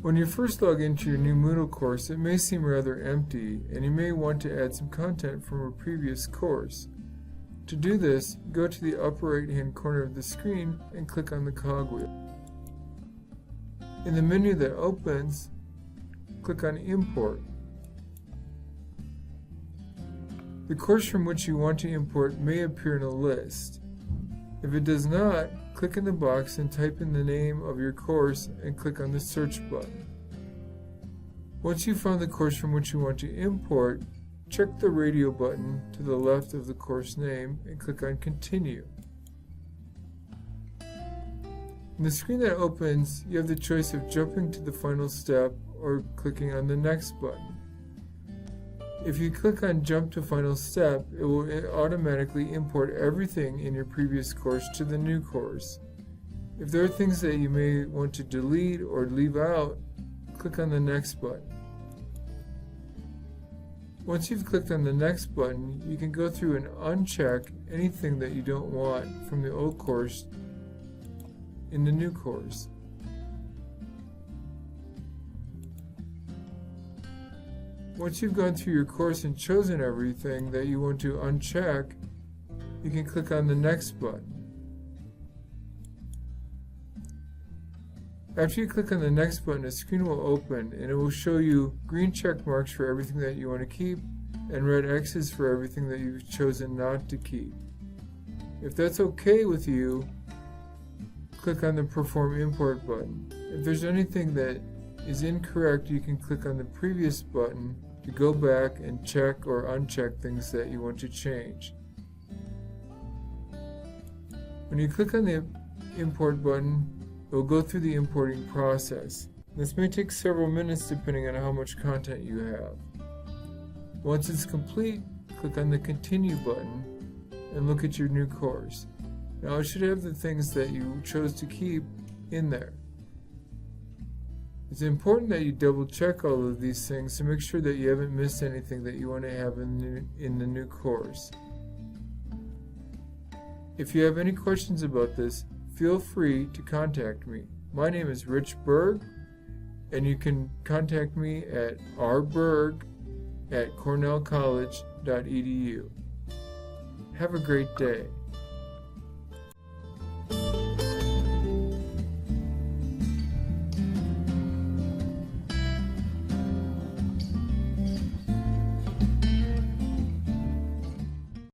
When you first log into your new Moodle course, it may seem rather empty, and you may want to add some content from a previous course. To do this, go to the upper right-hand corner of the screen and click on the cogwheel. In the menu that opens, click on Import. The course from which you want to import may appear in a list. If it does not, click in the box and type in the name of your course and click on the Search button. Once you've found the course from which you want to import, check the radio button to the left of the course name and click on Continue. In the screen that opens, you have the choice of jumping to the final step or clicking on the Next button. If you click on Jump to Final Step, it will automatically import everything in your previous course to the new course. If there are things that you may want to delete or leave out, click on the Next button. Once you've clicked on the Next button, you can go through and uncheck anything that you don't want from the old course in the new course. Once you've gone through your course and chosen everything that you want to uncheck, you can click on the Next button. After you click on the Next button, a screen will open and it will show you green check marks for everything that you want to keep and red X's for everything that you've chosen not to keep. If that's okay with you, click on the Perform Import button. If there's anything that is incorrect, you can click on the previous button to go back and check or uncheck things that you want to change. When you click on the Import button, it will go through the importing process. This may take several minutes depending on how much content you have. Once it's complete, click on the Continue button and look at your new course. Now it should have the things that you chose to keep in there. It's important that you double check all of these things to make sure that you haven't missed anything that you want to have in the new course. If you have any questions about this, feel free to contact me. My name is Rich Berg, and you can contact me at rberg@cornellcollege.edu. Have a great day.